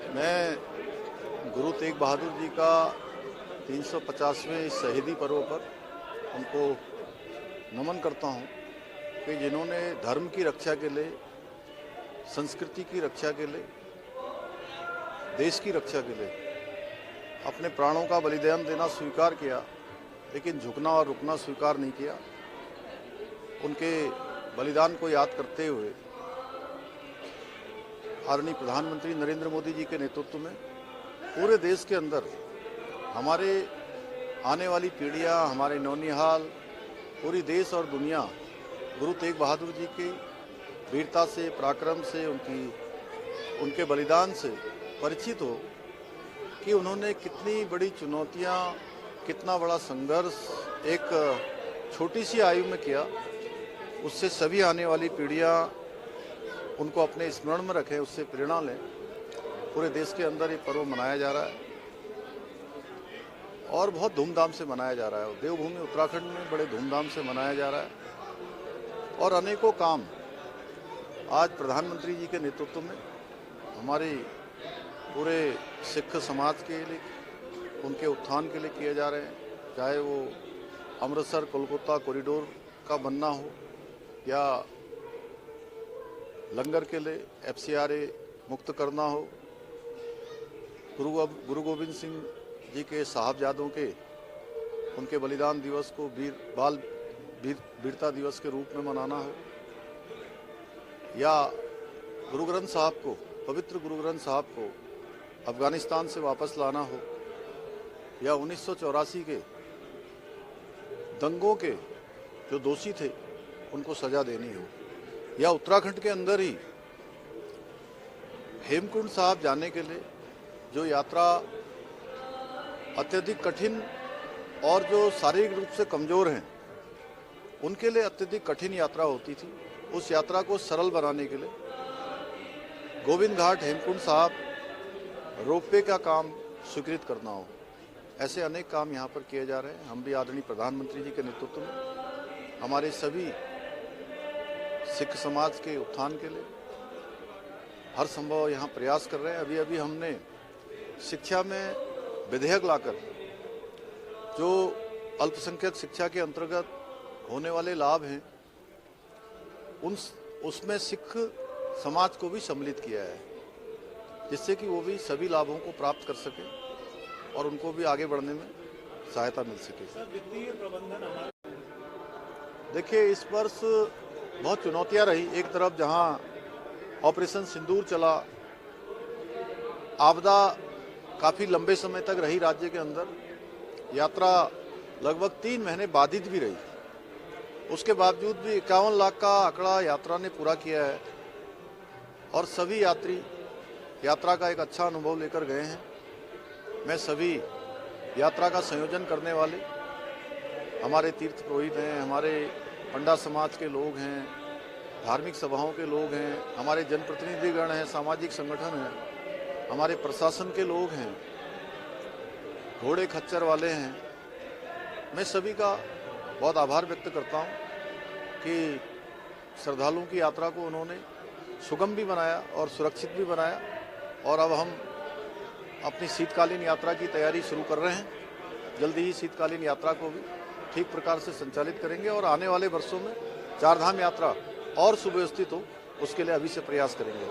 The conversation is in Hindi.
मैं गुरु तेग बहादुर जी का 350वें शहीदी पर्व पर उनको नमन करता हूं कि जिन्होंने धर्म की रक्षा के लिए, संस्कृति की रक्षा के लिए, देश की रक्षा के लिए अपने प्राणों का बलिदान देना स्वीकार किया, लेकिन झुकना और रुकना स्वीकार नहीं किया। उनके बलिदान को याद करते हुए आदरणीय प्रधानमंत्री नरेंद्र मोदी जी के नेतृत्व में पूरे देश के अंदर हमारे आने वाली पीढ़ियां, हमारे नौनिहाल, पूरी देश और दुनिया गुरु तेग बहादुर जी की वीरता से, पराक्रम से, उनके बलिदान से परिचित हो कि उन्होंने कितनी बड़ी चुनौतियां, कितना बड़ा संघर्ष एक छोटी सी आयु में किया। उससे सभी आने वाली पीढ़ियां उनको अपने स्मरण में रखें, उससे प्रेरणा लें। पूरे देश के अंदर ये पर्व मनाया जा रहा है और बहुत धूमधाम से मनाया जा रहा है। देवभूमि उत्तराखंड में बड़े धूमधाम से मनाया जा रहा है और अनेकों काम आज प्रधानमंत्री जी के नेतृत्व में हमारे पूरे सिख समाज के लिए, उनके उत्थान के लिए किए जा रहे हैं। चाहे वो अमृतसर कोलकाता कॉरिडोर का बनना हो या लंगर के लिए FCRA मुक्त करना हो, गुरु गोविंद सिंह जी के साहबजादों के उनके बलिदान दिवस को वीरता दिवस के रूप में मनाना हो, या गुरु ग्रंथ साहब को, पवित्र गुरु ग्रंथ साहब को अफगानिस्तान से वापस लाना हो, या 1984 के दंगों के जो दोषी थे उनको सजा देनी हो, या उत्तराखंड के अंदर ही हेमकुंड साहब जाने के लिए जो यात्रा अत्यधिक कठिन और जो शारीरिक रूप से कमजोर हैं उनके लिए अत्यधिक कठिन यात्रा होती थी, उस यात्रा को सरल बनाने के लिए गोविंद घाट हेमकुंड साहब रोपवे का काम स्वीकृत करना हो। ऐसे अनेक काम यहाँ पर किए जा रहे हैं। हम भी आदरणीय प्रधानमंत्री जी के नेतृत्व में हमारे सभी सिख समाज के उत्थान के लिए हर संभव यहाँ प्रयास कर रहे हैं। अभी हमने शिक्षा में विधेयक लाकर जो अल्पसंख्यक शिक्षा के अंतर्गत होने वाले लाभ हैं उसमें सिख समाज को भी सम्मिलित किया है, जिससे कि वो भी सभी लाभों को प्राप्त कर सके और उनको भी आगे बढ़ने में सहायता मिल सके। वित्तीय प्रबंधन, देखिए इस वर्ष बहुत चुनौतियां रही। एक तरफ जहां ऑपरेशन सिंदूर चला, आपदा काफ़ी लंबे समय तक रही राज्य के अंदर, यात्रा लगभग 3 महीने बाधित भी रही, उसके बावजूद भी 51 लाख का आंकड़ा यात्रा ने पूरा किया है और सभी यात्री यात्रा का एक अच्छा अनुभव लेकर गए हैं। मैं सभी यात्रा का संयोजन करने वाले हमारे तीर्थ पुरोहित हैं, हमारे पंडा समाज के लोग हैं, धार्मिक सभाओं के लोग हैं, हमारे जनप्रतिनिधिगण हैं, सामाजिक संगठन हैं, हमारे प्रशासन के लोग हैं, घोड़े खच्चर वाले हैं। मैं सभी का बहुत आभार व्यक्त करता हूं कि श्रद्धालुओं की यात्रा को उन्होंने सुगम भी बनाया और सुरक्षित भी बनाया और अब हम अपनी शीतकालीन यात्रा की तैयारी शुरू कर रहे हैं। जल्दी ही शीतकालीन यात्रा को भी ठीक प्रकार से संचालित करेंगे और आने वाले वर्षों में 4 धाम यात्रा और सुव्यवस्थित हो, उसके लिए अभी से प्रयास करेंगे।